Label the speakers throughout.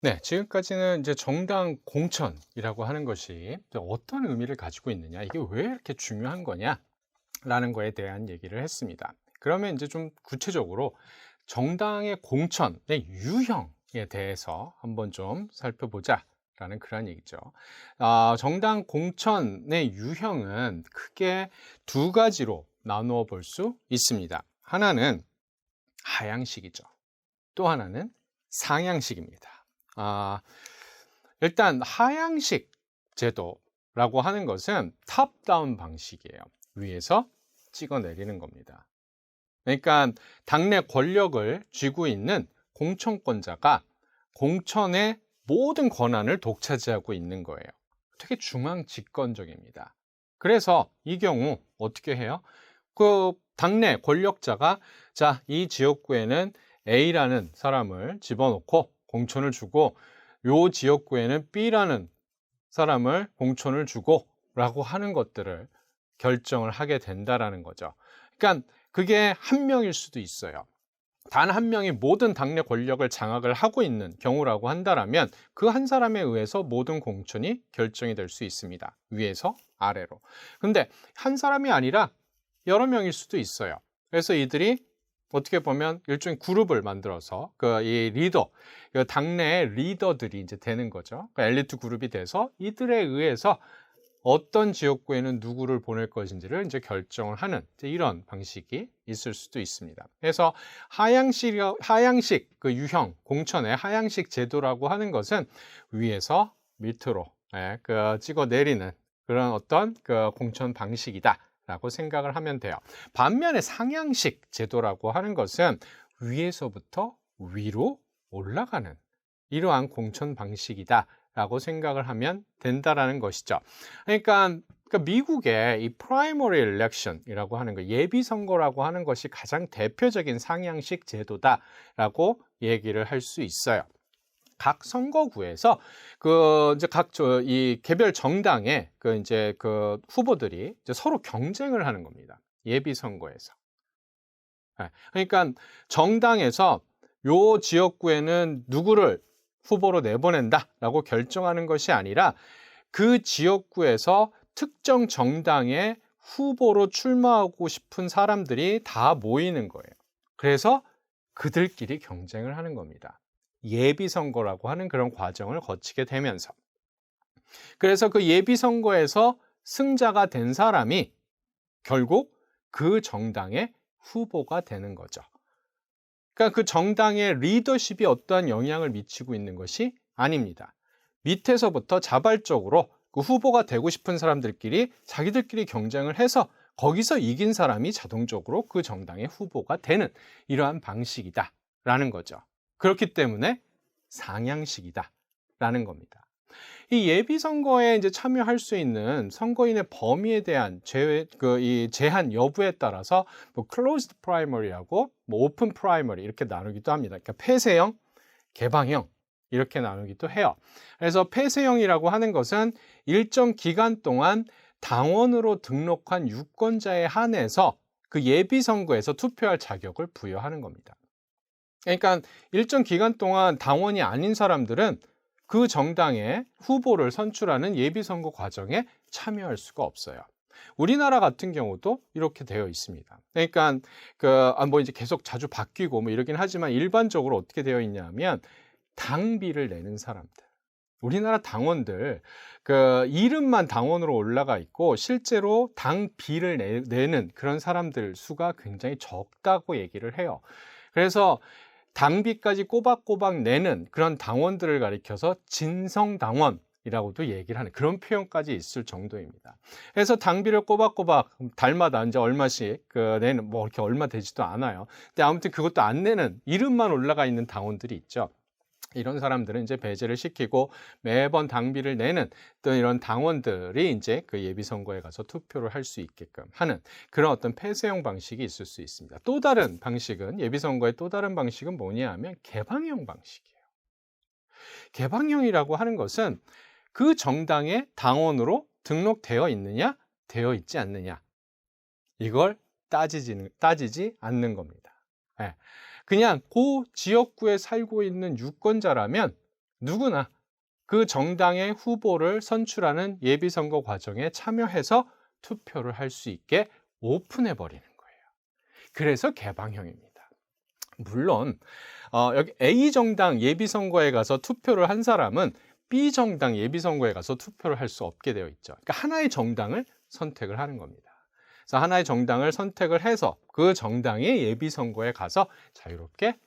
Speaker 1: 네, 지금까지는 이제 정당 공천이라고 하는 것이 어떤 의미를 가지고 있느냐, 이게 왜 이렇게 중요한 거냐라는 거에 대한 얘기를 했습니다. 그러면 이제 좀 구체적으로 정당의 공천의 유형에 대해서 한번 좀 살펴보자라는 그런 얘기죠. 정당 공천의 유형은 크게 두 가지로 나누어 볼 수 있습니다. 하나는 하향식이죠. 또 하나는 상향식입니다. 아, 일단 하향식 제도라고 하는 것은 탑다운 방식이에요. 위에서 찍어내리는 겁니다. 그러니까 당내 권력을 쥐고 있는 공천권자가 공천의 모든 권한을 독차지하고 있는 거예요. 되게 중앙 집권적입니다. 그래서 이 경우 어떻게 해요? 그 당내 권력자가 자, 이 지역구에는 A라는 사람을 집어넣고 공천을 주고 요 지역구에는 B라는 사람을 공천을 주고 라고 하는 것들을 결정을 하게 된다라는 거죠. 그러니까 그게 한 명일 수도 있어요. 단 한 명이 모든 당내 권력을 장악을 하고 있는 경우라고 한다면 그 한 사람에 의해서 모든 공천이 결정이 될 수 있습니다. 위에서 아래로. 근데 한 사람이 아니라 여러 명일 수도 있어요. 그래서 이들이 어떻게 보면 일종의 그룹을 만들어서 그 이 리더, 그 당내의 리더들이 이제 되는 거죠. 그 엘리트 그룹이 돼서 이들에 의해서 어떤 지역구에는 누구를 보낼 것인지를 이제 결정을 하는 이제 이런 방식이 있을 수도 있습니다. 그래서 하향식 그 유형 공천의 하향식 제도라고 하는 것은 위에서 밑으로 그 찍어 내리는 그런 어떤 그 공천 방식이다라고 생각을 하면 돼요. 반면에 상향식 제도라고 하는 것은 위에서부터 위로 올라가는 이러한 공천 방식이다. 라고 생각을 하면 된다라는 것이죠. 그러니까 미국의 이 프라이머리 일렉션이라고 하는 거, 예비 선거라고 하는 것이 가장 대표적인 상향식 제도다라고 얘기를 할 수 있어요. 각 선거구에서 그 이제 이 개별 정당의 그 이제 그 후보들이 이제 서로 경쟁을 하는 겁니다. 예비 선거에서. 그러니까 정당에서 요 지역구에는 누구를 후보로 내보낸다라고 결정하는 것이 아니라 그 지역구에서 특정 정당의 후보로 출마하고 싶은 사람들이 다 모이는 거예요. 그래서 그들끼리 경쟁을 하는 겁니다. 예비 선거라고 하는 그런 과정을 거치게 되면서. 그래서 그 예비 선거에서 승자가 된 사람이 결국 그 정당의 후보가 되는 거죠. 그러니까 그 정당의 리더십이 어떠한 영향을 미치고 있는 것이 아닙니다. 밑에서부터 자발적으로 그 후보가 되고 싶은 사람들끼리 자기들끼리 경쟁을 해서 거기서 이긴 사람이 자동적으로 그 정당의 후보가 되는 이러한 방식이다라는 거죠. 그렇기 때문에 상향식이다라는 겁니다. 이 예비 선거에 이제 참여할 수 있는 선거인의 범위에 대한 이 제한 여부에 따라서 뭐 closed primary하고 뭐 open primary 이렇게 나누기도 합니다. 그러니까 폐쇄형, 개방형 이렇게 나누기도 해요. 그래서 폐쇄형이라고 하는 것은 일정 기간 동안 당원으로 등록한 유권자에 한해서 그 예비 선거에서 투표할 자격을 부여하는 겁니다. 그러니까 일정 기간 동안 당원이 아닌 사람들은 그 정당의 후보를 선출하는 예비선거 과정에 참여할 수가 없어요. 우리나라 같은 경우도 이렇게 되어 있습니다. 그러니까 뭐 이제 계속 자주 바뀌고 뭐 이러긴 하지만 일반적으로 어떻게 되어 있냐면 당비를 내는 사람들. 우리나라 당원들 그 이름만 당원으로 올라가 있고 실제로 당비를 내는 그런 사람들 수가 굉장히 적다고 얘기를 해요. 그래서 당비까지 꼬박꼬박 내는 그런 당원들을 가리켜서 진성당원이라고도 얘기를 하는 그런 표현까지 있을 정도입니다. 그래서 당비를 꼬박꼬박 달마다 이제 얼마씩 내는 뭐 이렇게 얼마 되지도 않아요. 근데 아무튼 그것도 안 내는 이름만 올라가 있는 당원들이 있죠. 이런 사람들은 이제 배제를 시키고 매번 당비를 내는 또 이런 당원들이 이제 그 예비 선거에 가서 투표를 할 수 있게끔 하는 그런 어떤 폐쇄형 방식이 있을 수 있습니다. 또 다른 방식은 예비 선거의 또 다른 방식은 뭐냐 하면 개방형 방식이에요. 개방형이라고 하는 것은 그 정당의 당원으로 등록되어 있느냐, 되어 있지 않느냐 이걸 따지지 않는 겁니다. 예. 그냥 그 지역구에 살고 있는 유권자라면 누구나 그 정당의 후보를 선출하는 예비선거 과정에 참여해서 투표를 할 수 있게 오픈해 버리는 거예요. 그래서 개방형입니다. 물론 여기 A정당 예비선거에 가서 투표를 한 사람은 B정당 예비선거에 가서 투표를 할 수 없게 되어 있죠. 그러니까 하나의 정당을 선택을 하는 겁니다. 그래서 하나의 정당을 선택을 해서 그 정당의 예비선거에 가서 자유롭게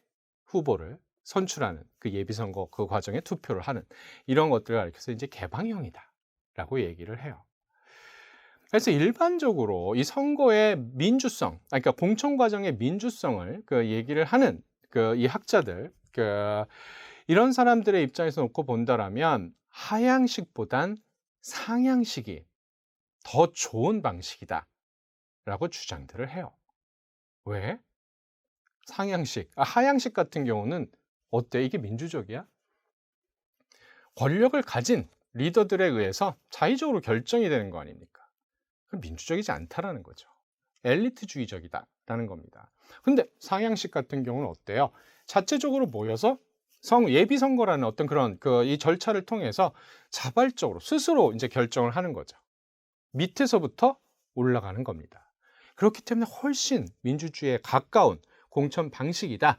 Speaker 1: 후보를 선출하는 그 예비선거 그 과정에 투표를 하는 이런 것들을 가리켜서 이제 개방형이다라고 얘기를 해요. 그래서 일반적으로 이 선거의 민주성, 그러니까 공천 과정의 민주성을 그 얘기를 하는 그 이 학자들, 이런 사람들의 입장에서 놓고 본다라면 하향식보단 상향식이 더 좋은 방식이다라고 주장들을 해요. 왜? 하향식 같은 경우는 어때? 이게 민주적이야? 권력을 가진 리더들에 의해서 자의적으로 결정이 되는 거 아닙니까? 그럼 민주적이지 않다라는 거죠. 엘리트주의적이다라는 겁니다. 근데 상향식 같은 경우는 어때요? 자체적으로 모여서 예비선거라는 어떤 그런 이 절차를 통해서 자발적으로 스스로 이제 결정을 하는 거죠. 밑에서부터 올라가는 겁니다. 그렇기 때문에 훨씬 민주주의에 가까운 공천 방식이다라고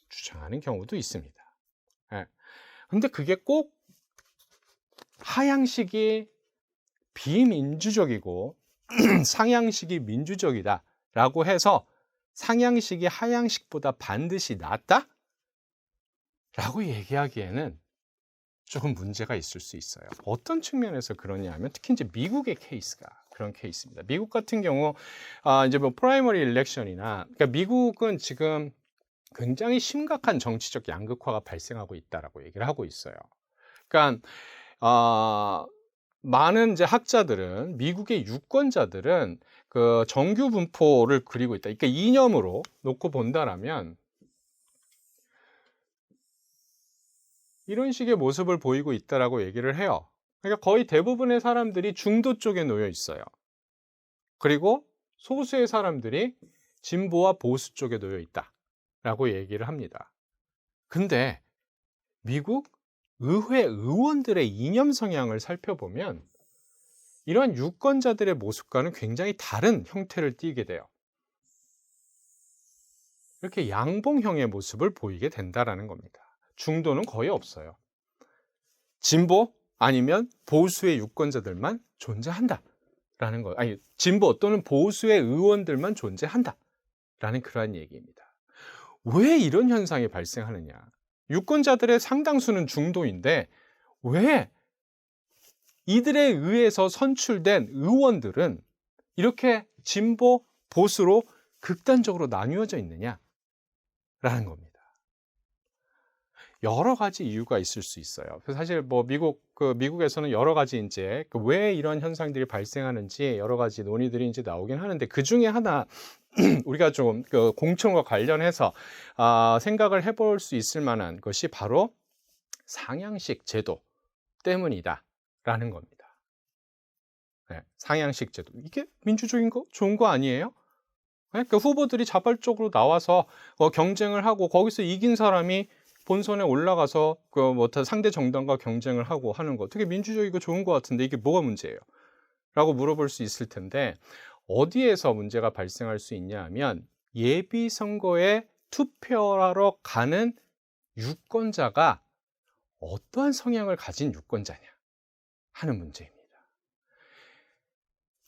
Speaker 1: 주장하는 경우도 있습니다. 예. 근데 그게 꼭 하향식이 비민주적이고 상향식이 민주적이다라고 해서 상향식이 하향식보다 반드시 낫다? 라고 얘기하기에는 조금 문제가 있을 수 있어요. 어떤 측면에서 그러냐 하면 특히 이제 미국의 케이스가 그런 케이스입니다. 미국 같은 경우 이제 뭐 프라이머리 일렉션이나 그러니까 미국은 지금 굉장히 심각한 정치적 양극화가 발생하고 있다라고 얘기를 하고 있어요. 그러니까 많은 이제 학자들은 미국의 유권자들은 그 정규 분포를 그리고 있다. 그러니까 이념으로 놓고 본다라면 이런 식의 모습을 보이고 있다라고 얘기를 해요. 그러니까 거의 대부분의 사람들이 중도 쪽에 놓여 있어요. 그리고 소수의 사람들이 진보와 보수 쪽에 놓여 있다라고 얘기를 합니다. 근데 미국 의회 의원들의 이념 성향을 살펴보면 이러한 유권자들의 모습과는 굉장히 다른 형태를 띠게 돼요. 이렇게 양봉형의 모습을 보이게 된다라는 겁니다. 중도는 거의 없어요. 진보 아니면 보수의 유권자들만 존재한다라는 거. 아니, 진보 또는 보수의 의원들만 존재한다라는 그러한 얘기입니다. 왜 이런 현상이 발생하느냐? 유권자들의 상당수는 중도인데 왜 이들에 의해서 선출된 의원들은 이렇게 진보, 보수로 극단적으로 나뉘어져 있느냐라는 겁니다. 여러 가지 이유가 있을 수 있어요. 그래서 사실 뭐 미국에서는 여러 가지 이제 왜 이런 현상들이 발생하는지 여러 가지 논의들이 이제 나오긴 하는데 그 중에 하나 우리가 좀 공천과 관련해서 생각을 해볼 수 있을 만한 것이 바로 상향식 제도 때문이다라는 겁니다. 네, 상향식 제도 이게 민주적인 거 좋은 거 아니에요? 그러니까 후보들이 자발적으로 나와서 경쟁을 하고 거기서 이긴 사람이 본선에 올라가서 상대 정당과 경쟁을 하고 하는 거 되게 민주적이고 좋은 것 같은데 이게 뭐가 문제예요? 라고 물어볼 수 있을 텐데 어디에서 문제가 발생할 수 있냐 하면 예비 선거에 투표하러 가는 유권자가 어떠한 성향을 가진 유권자냐 하는 문제입니다.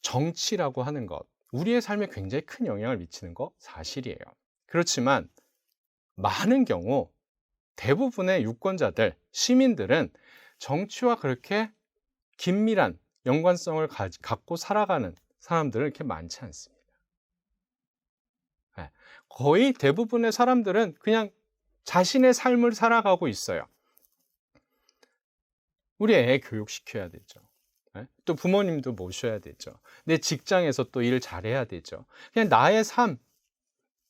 Speaker 1: 정치라고 하는 것, 우리의 삶에 굉장히 큰 영향을 미치는 거 사실이에요. 그렇지만 많은 경우 대부분의 유권자들, 시민들은 정치와 그렇게 긴밀한 연관성을 갖고 살아가는 사람들은 이렇게 많지 않습니다. 거의 대부분의 사람들은 그냥 자신의 삶을 살아가고 있어요. 우리 애 교육시켜야 되죠. 또 부모님도 모셔야 되죠. 내 직장에서 또 일 잘해야 되죠. 그냥 나의 삶,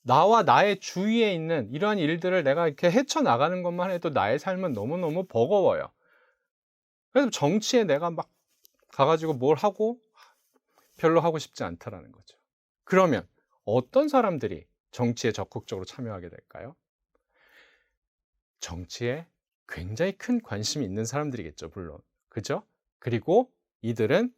Speaker 1: 나와 나의 주위에 있는 이러한 일들을 내가 이렇게 헤쳐나가는 것만 해도 나의 삶은 너무너무 버거워요. 그래서 정치에 내가 막 가가지고 뭘 하고 별로 하고 싶지 않다라는 거죠. 그러면 어떤 사람들이 정치에 적극적으로 참여하게 될까요? 정치에 굉장히 큰 관심이 있는 사람들이겠죠, 물론. 그죠? 그리고 이들은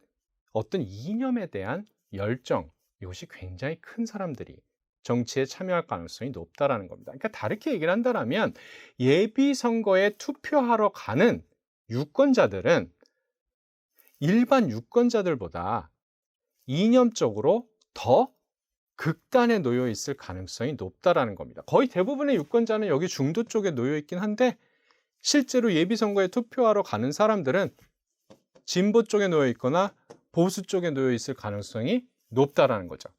Speaker 1: 어떤 이념에 대한 열정, 이것이 굉장히 큰 사람들이 정치에 참여할 가능성이 높다라는 겁니다. 그러니까 다르게 얘기를 한다면 예비 선거에 투표하러 가는 유권자들은 일반 유권자들보다 이념적으로 더 극단에 놓여 있을 가능성이 높다라는 겁니다. 거의 대부분의 유권자는 여기 중도 쪽에 놓여 있긴 한데 실제로 예비 선거에 투표하러 가는 사람들은 진보 쪽에 놓여 있거나 보수 쪽에 놓여 있을 가능성이 높다라는 거죠.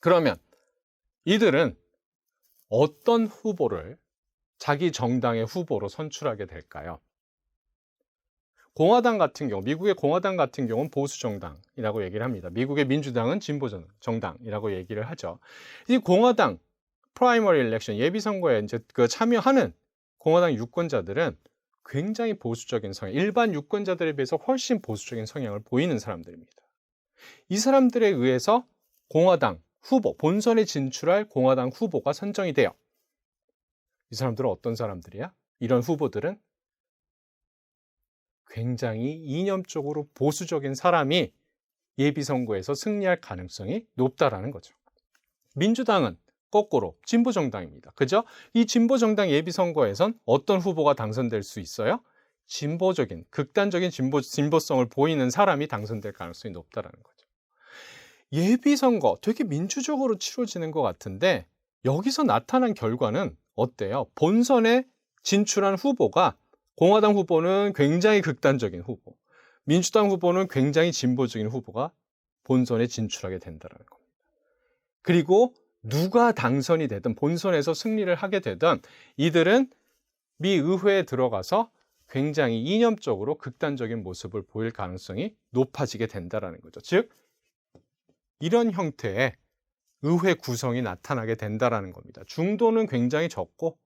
Speaker 1: 그러면 이들은 어떤 후보를 자기 정당의 후보로 선출하게 될까요? 공화당 같은 경우, 미국의 공화당 같은 경우는 보수 정당이라고 얘기를 합니다. 미국의 민주당은 진보 정당이라고 얘기를 하죠. 이 공화당 프라이머리 일렉션 예비 선거에 이제 참여하는 공화당 유권자들은 굉장히 보수적인 성향, 일반 유권자들에 비해서 훨씬 보수적인 성향을 보이는 사람들입니다. 이 사람들에 의해서 공화당 후보, 본선에 진출할 공화당 후보가 선정이 돼요. 이 사람들은 어떤 사람들이야? 이런 후보들은 굉장히 이념적으로 보수적인 사람이 예비선거에서 승리할 가능성이 높다라는 거죠. 민주당은 거꾸로 진보정당입니다. 그죠? 이 진보정당 예비선거에선 어떤 후보가 당선될 수 있어요? 진보적인, 극단적인 진보성을 보이는 사람이 당선될 가능성이 높다라는 거죠. 예비선거 되게 민주적으로 치러지는 것 같은데 여기서 나타난 결과는 어때요? 본선에 진출한 후보가 공화당 후보는 굉장히 극단적인 후보, 민주당 후보는 굉장히 진보적인 후보가 본선에 진출하게 된다는 겁니다. 그리고 누가 당선이 되든 본선에서 승리를 하게 되든 이들은 미 의회에 들어가서 굉장히 이념적으로 극단적인 모습을 보일 가능성이 높아지게 된다는 거죠. 즉, 이런 형태의 의회 구성이 나타나게 된다는 겁니다. 중도는 굉장히 적고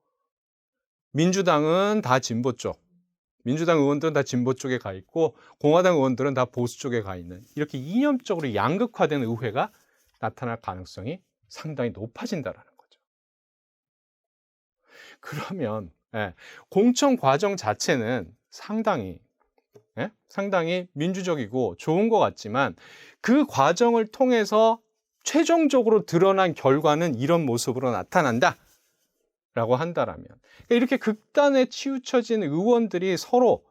Speaker 1: 민주당은 다 진보 쪽, 민주당 의원들은 다 진보 쪽에 가 있고 공화당 의원들은 다 보수 쪽에 가 있는 이렇게 이념적으로 양극화된 의회가 나타날 가능성이 상당히 높아진다는 거죠. 그러면 공천 과정 자체는 상당히 민주적이고 좋은 것 같지만 그 과정을 통해서 최종적으로 드러난 결과는 이런 모습으로 나타난다 라고 한다라면 이렇게 극단에 치우쳐진 의원들이 서로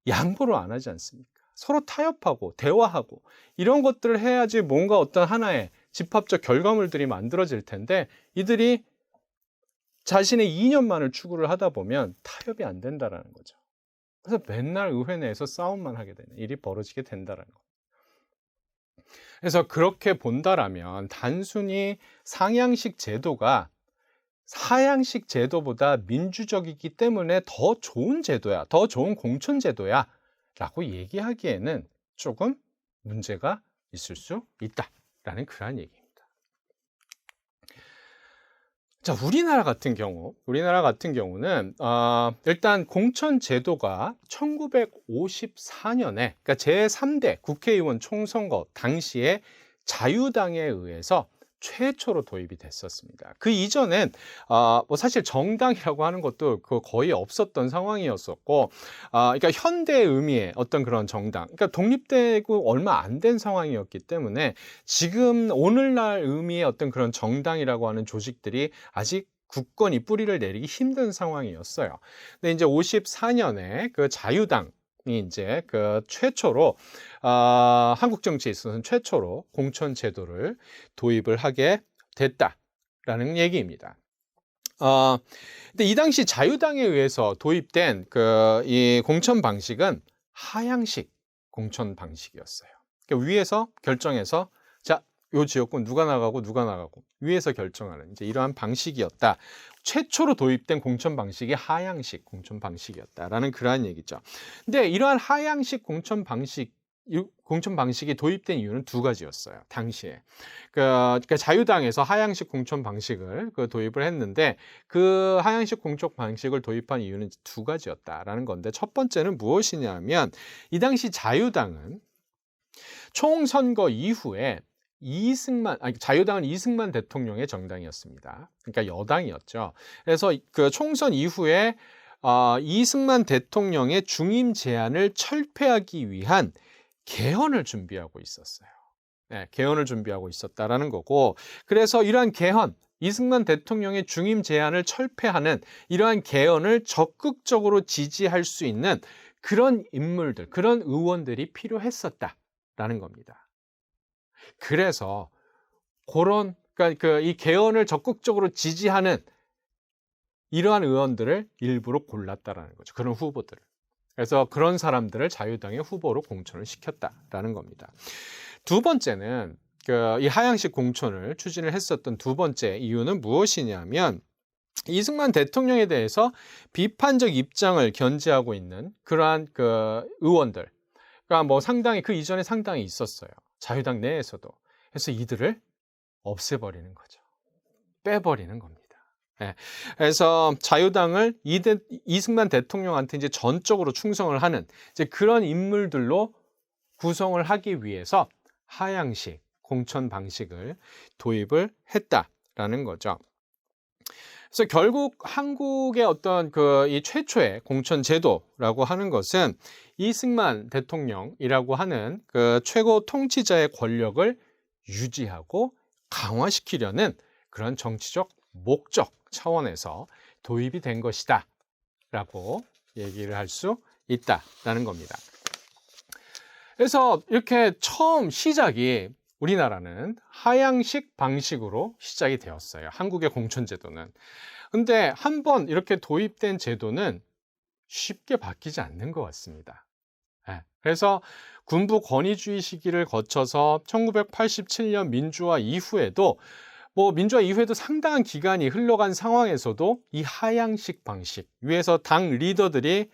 Speaker 1: 양보를 안 하지 않습니까? 서로 타협하고 대화하고 이런 것들을 해야지 뭔가 어떤 하나의 집합적 결과물들이 만들어질 텐데 이들이 자신의 이념만을 추구를 하다 보면 타협이 안 된다라는 거죠. 그래서 맨날 의회 내에서 싸움만 하게 되는 일이 벌어지게 된다라는 거죠. 그래서 그렇게 본다라면 단순히 상향식 제도가 하향식 제도보다 민주적이기 때문에 더 좋은 제도야, 더 좋은 공천 제도야 라고 얘기하기에는 조금 문제가 있을 수 있다라는 그러한 얘기입니다. 자, 우리나라 같은 경우는 일단 공천 제도가 1954년에 그러니까 제3대 국회의원 총선거 당시에 자유당에 의해서 최초로 도입이 됐었습니다. 그 이전엔 사실 정당이라고 하는 것도 거의 없었던 상황이었었고, 그러니까 현대의 의미의 어떤 그런 정당, 그러니까 독립되고 얼마 안 된 상황이었기 때문에 지금 오늘날 의미의 어떤 그런 정당이라고 하는 조직들이 아직 굳건히 뿌리를 내리기 힘든 상황이었어요. 근데 이제 54년에 그 자유당 이제 최초로 한국 정치에 있어서는 최초로 공천 제도를 도입을 하게 됐다라는 얘기입니다. 근데 이 당시 자유당에 의해서 도입된 이 공천 방식은 하향식 공천 방식이었어요. 그러니까 위에서 결정해서 자, 요 지역군 누가 나가고 위에서 결정하는 이제 이러한 방식이었다. 최초로 도입된 공천 방식이 하향식 공천 방식이었다라는 그러한 얘기죠. 근데 이러한 하향식 공천 방식이 도입된 이유는 두 가지였어요. 당시에 그러니까 자유당에서 하향식 공천 방식을 도입을 했는데 그 하향식 공천 방식을 도입한 이유는 두 가지였다라는 건데 첫 번째는 무엇이냐면 이 당시 자유당은 총선거 이후에 자유당은 이승만 대통령의 정당이었습니다. 그러니까 여당이었죠. 그래서 그 총선 이후에 이승만 대통령의 중임 제안을 철폐하기 위한 개헌을 준비하고 있었어요. 네, 개헌을 준비하고 있었다라는 거고, 그래서 이러한 개헌, 이승만 대통령의 중임 제안을 철폐하는 이러한 개헌을 적극적으로 지지할 수 있는 그런 인물들, 그런 의원들이 필요했었다라는 겁니다. 그래서 그러니까 이 개헌을 적극적으로 지지하는 이러한 의원들을 일부러 골랐다라는 거죠. 그런 후보들을. 그래서 그런 사람들을 자유당의 후보로 공천을 시켰다라는 겁니다. 두 번째는 이 하향식 공천을 추진을 했었던 두 번째 이유는 무엇이냐면, 이승만 대통령에 대해서 비판적 입장을 견지하고 있는 그러한 의원들, 그러니까 뭐 상당히 그 이전에 상당히 있었어요. 자유당 내에서도. 그래서 이들을 없애버리는 거죠. 빼버리는 겁니다. 네. 그래서 자유당을 이승만 대통령한테 이제 전적으로 충성을 하는 이제 그런 인물들로 구성을 하기 위해서 하향식 공천 방식을 도입을 했다라는 거죠. 그래서 결국 한국의 어떤 이 최초의 공천 제도라고 하는 것은 이승만 대통령이라고 하는 그 최고 통치자의 권력을 유지하고 강화시키려는 그런 정치적 목적 차원에서 도입이 된 것이다 라고 얘기를 할 수 있다라는 겁니다. 그래서 이렇게 처음 시작이 우리나라는 하향식 방식으로 시작이 되었어요. 한국의 공천제도는. 근데 한번 이렇게 도입된 제도는 쉽게 바뀌지 않는 것 같습니다. 그래서 군부 권위주의 시기를 거쳐서 1987년 민주화 이후에도 상당한 기간이 흘러간 상황에서도 이 하향식 방식, 위에서 당 리더들이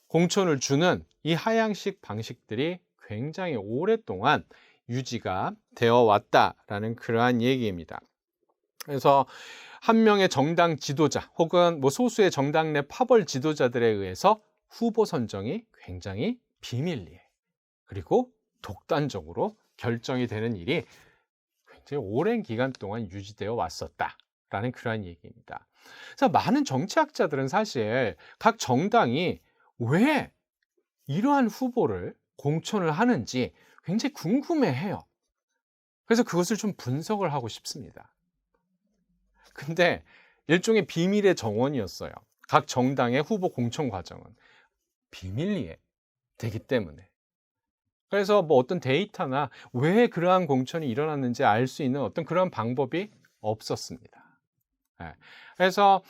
Speaker 1: 공천을 주는 이 하향식 방식들이 굉장히 오랫동안 유지가 되어 왔다라는 그러한 얘기입니다. 그래서 한 명의 정당 지도자 혹은 소수의 정당 내 파벌 지도자들에 의해서 후보 선정이 굉장히 비밀리에 그리고 독단적으로 결정이 되는 일이 굉장히 오랜 기간 동안 유지되어 왔었다라는 그러한 얘기입니다. 그래서 많은 정치학자들은 사실 각 정당이 왜 이러한 후보를 공천을 하는지 굉장히 궁금해해요. 그래서 그것을 좀 분석을 하고 싶습니다. 근데 일종의 비밀의 정원이었어요. 각 정당의 후보 공천 과정은 비밀리에 되기 때문에. 그래서 어떤 데이터나 왜 그러한 공천이 일어났는지 알 수 있는 어떤 그런 방법이 없었습니다. 그래서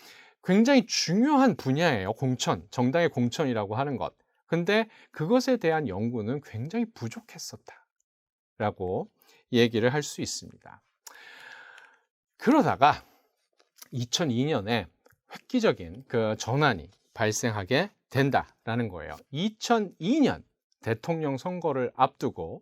Speaker 1: 굉장히 중요한 분야예요. 공천, 정당의 공천이라고 하는 것. 근데 그것에 대한 연구는 굉장히 부족했었다라고 얘기를 할 수 있습니다. 그러다가 2002년에 획기적인 그 전환이 발생하게 된다라는 거예요. 2002년 대통령 선거를 앞두고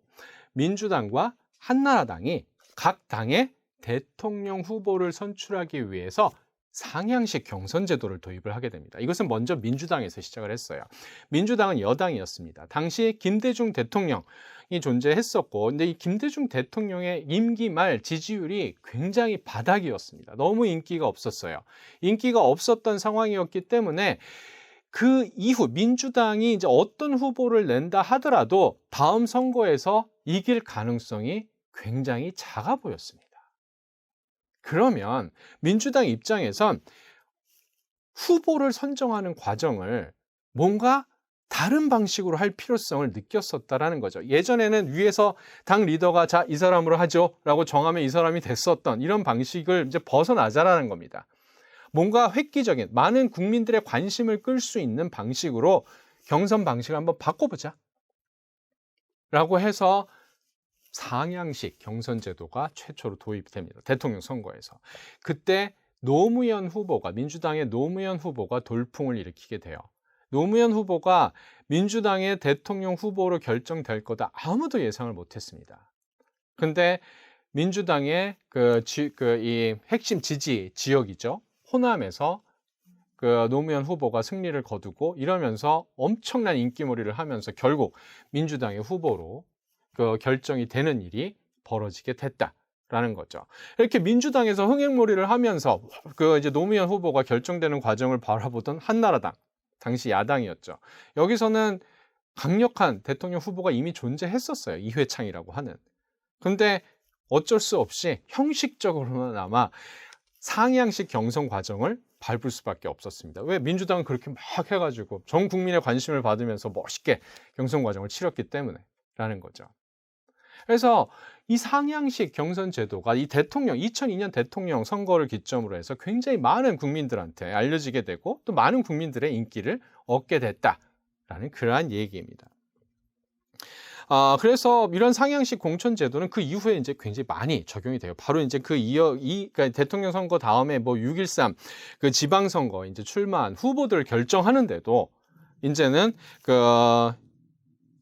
Speaker 1: 민주당과 한나라당이 각 당의 대통령 후보를 선출하기 위해서 상향식 경선 제도를 도입을 하게 됩니다. 이것은 먼저 민주당에서 시작을 했어요. 민주당은 여당이었습니다. 당시 김대중 대통령이 존재했었고, 근데 이 김대중 대통령의 임기 말 지지율이 굉장히 바닥이었습니다. 너무 인기가 없었어요. 인기가 없었던 상황이었기 때문에 그 이후 민주당이 이제 어떤 후보를 낸다 하더라도 다음 선거에서 이길 가능성이 굉장히 작아 보였습니다. 그러면 민주당 입장에선 후보를 선정하는 과정을 뭔가 다른 방식으로 할 필요성을 느꼈었다라는 거죠. 예전에는 위에서 당 리더가 자, 이 사람으로 하죠 라고 정하면 이 사람이 됐었던 이런 방식을 이제 벗어나자라는 겁니다. 뭔가 획기적인 많은 국민들의 관심을 끌 수 있는 방식으로 경선 방식을 한번 바꿔보자 라고 해서 상향식 경선 제도가 최초로 도입됩니다. 대통령 선거에서. 그때 노무현 후보가, 민주당의 노무현 후보가 돌풍을 일으키게 돼요. 노무현 후보가 민주당의 대통령 후보로 결정될 거다 아무도 예상을 못했습니다. 근데 민주당의 이 핵심 지지 지역이죠. 호남에서 그 노무현 후보가 승리를 거두고 이러면서 엄청난 인기몰이를 하면서 결국 민주당의 후보로 결정이 되는 일이 벌어지게 됐다 라는 거죠. 이렇게 민주당에서 흥행몰이를 하면서 그 이제 노무현 후보가 결정되는 과정을 바라보던 한나라당, 당시 야당이었죠. 여기서는 강력한 대통령 후보가 이미 존재했었어요. 이회창이라고 하는. 근데 어쩔 수 없이 형식적으로나마 상향식 경선 과정을 밟을 수밖에 없었습니다. 왜? 민주당은 그렇게 막 해가지고 전 국민의 관심을 받으면서 멋있게 경선 과정을 치렀기 때문에 라는 거죠. 그래서 이 상향식 경선 제도가 이 대통령, 2002년 대통령 선거를 기점으로 해서 굉장히 많은 국민들한테 알려지게 되고 또 많은 국민들의 인기를 얻게 됐다라는 그러한 얘기입니다. 그래서 이런 상향식 공천 제도는 그 이후에 이제 굉장히 많이 적용이 돼요. 바로 이제 그러니까 대통령 선거 다음에 뭐 6.13 그 지방선거 이제 출마한 후보들을 결정하는데도 이제는 그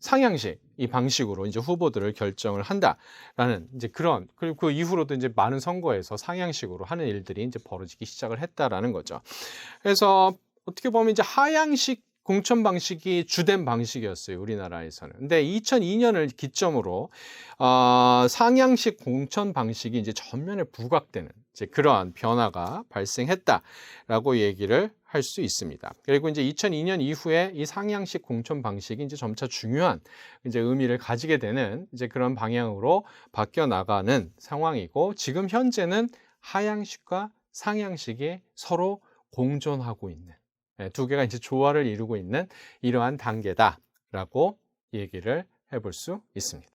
Speaker 1: 상향식 이 방식으로 이제 후보들을 결정을 한다라는 이제 그리고 그 이후로도 이제 많은 선거에서 상향식으로 하는 일들이 이제 벌어지기 시작을 했다라는 거죠. 그래서 어떻게 보면 이제 하향식 공천 방식이 주된 방식이었어요, 우리나라에서는. 근데 2002년을 기점으로 상향식 공천 방식이 이제 전면에 부각되는 이제 그러한 변화가 발생했다라고 얘기를 할 수 있습니다. 그리고 이제 2002년 이후에 이 상향식 공천 방식이 이제 점차 중요한 이제 의미를 가지게 되는 이제 그런 방향으로 바뀌어 나가는 상황이고, 지금 현재는 하향식과 상향식이 서로 공존하고 있는, 두 개가 이제 조화를 이루고 있는 이러한 단계다라고 얘기를 해볼 수 있습니다.